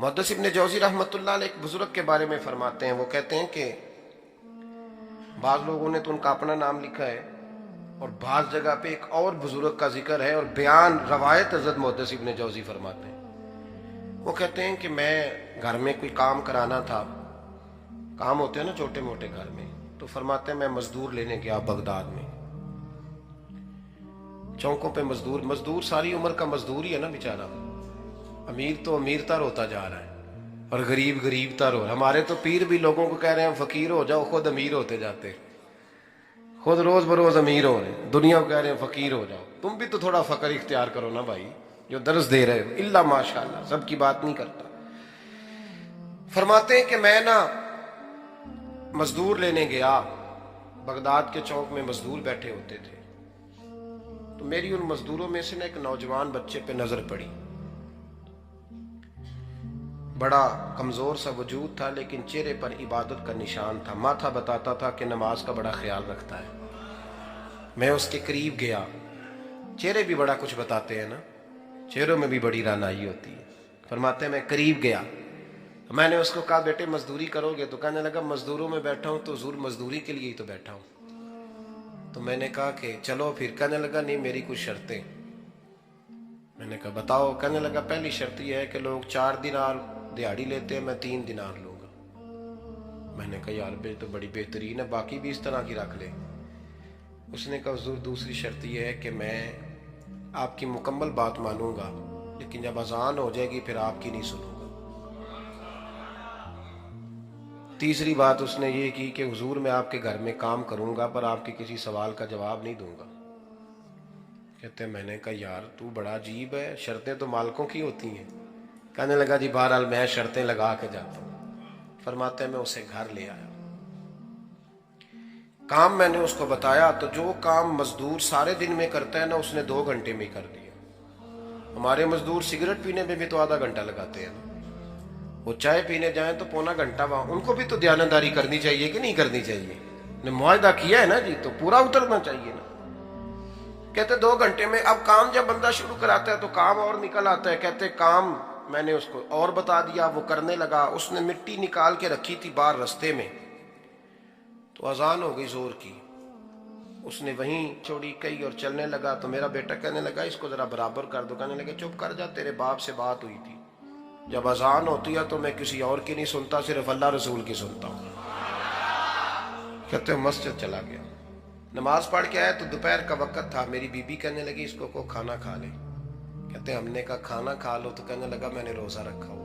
मुहद्दिस इब्न जौज़ी रहमतुल्लाह अलैह एक बुजुर्ग के बारे में फरमाते हैं, वो कहते हैं कि बाज़ लोगों ने तो उनका अपना नाम लिखा है और बाज़ जगह पे एक और बुजुर्ग का जिक्र है और बयान रवायत हज़रत मुहद्दिस इब्न जौज़ी फरमाते हैं। वो कहते हैं कि मैं घर में कोई काम कराना था, काम होते हैं ना छोटे मोटे घर में, तो फरमाते हैं मैं मजदूर लेने गया बगदाद में। चौकों पे मजदूर सारी उम्र का मजदूर ही है ना बेचारा। अमीर तो अमीरतर होता जा रहा है और गरीब गरीबतर हो। हमारे तो पीर भी लोगों को कह रहे हैं फकीर हो जाओ, खुद अमीर होते जाते, खुद रोज बरोज अमीर हो रहे, दुनिया को कह रहे हैं फकीर हो जाओ। तुम भी तो थोड़ा फकर इख्तियार करो ना भाई, जो दर्स दे रहे हो। इल्ला माशाअल्लाह, सबकी बात नहीं करता। फरमाते हैं कि मैं ना मजदूर लेने गया, बगदाद के चौक में मजदूर बैठे होते थे, तो मेरी उन मजदूरों में से ना एक नौजवान बच्चे पे नजर पड़ी। बड़ा कमजोर सा वजूद था लेकिन चेहरे पर इबादत का निशान था। माथा बताता था कि नमाज का बड़ा ख्याल रखता है। मैं उसके करीब गया, चेहरे भी बड़ा कुछ बताते हैं ना, चेहरों में भी बड़ी रानाई होती है। फरमाते हैं मैं करीब गया, मैंने उसको कहा बेटे मजदूरी करोगे? तो कहने लगा मजदूरों में बैठा हूं तो हुजूर मजदूरी के लिए ही तो बैठा हूं। तो मैंने कहा कि चलो फिर। कहने लगा नहीं मेरी कुछ शर्तें। मैंने कहा बताओ। कहने लगा पहली शर्त यह है कि लोग 4 दिनार दिहाड़ी लेते हैं, मैं 3 दिनार लूंगा। मैंने कहा यार बे तो बड़ी बेहतरीन है, बाकी भी इस तरह की रख ले। उसने कहा हुजूर दूसरी शर्त यह है कि मैं आपकी मुकम्मल बात मानूंगा लेकिन जब अजान हो जाएगी फिर आपकी नहीं सुनूंगा। तीसरी बात उसने ये की कि हुजूर मैं आपके घर में काम करूंगा पर आपके किसी सवाल का जवाब नहीं दूंगा। कहते हैं मैंने कहा यार तू बड़ा अजीब है, शर्तें तो मालिकों की होती हैं। कहने लगा जी बहरहाल मैं शर्तें लगा के जाता हूं। फरमाते हैं मैं उसे घर ले आया, काम मैंने उसको बताया तो जो काम मजदूर सारे दिन में करता है ना उसने 2 घंटे में कर दिया। हमारे मजदूर सिगरेट पीने में भी तो आधा घंटा लगाते हैं ना, वो चाय पीने जाए तो पौना घंटा। वहां उनको भी तो दयानतदारी करनी चाहिए कि नहीं करनी चाहिए? ने मुआहदा किया है ना जी, तो पूरा उतरना चाहिए ना। कहते 2 घंटे में। अब काम जब बंदा शुरू कराता है तो काम और निकल आता है। कहते काम मैंने उसको और बता दिया, वो करने लगा। उसने मिट्टी निकाल के रखी थी बाहर रास्ते में, तो अजान हो गई जोर की, उसने वहीं छोड़ी कही और चलने लगा। तो मेरा बेटा कहने लगा इसको जरा बराबर कर दो। कहने लगे चुप कर जा, तेरे बाप से बात हुई थी, जब अजान होती है तो मैं किसी और की नहीं सुनता, सिर्फ अल्लाह रसूल की सुनता हूं। कहते मस्जिद चला गया, नमाज पढ़ के आया तो दोपहर का वक्त था। मेरी बीबी कहने लगी इसको को खाना खा ले। कहते हमने कहा खाना खा लो, तो कहने लगा मैंने रोजा रखा हुआ।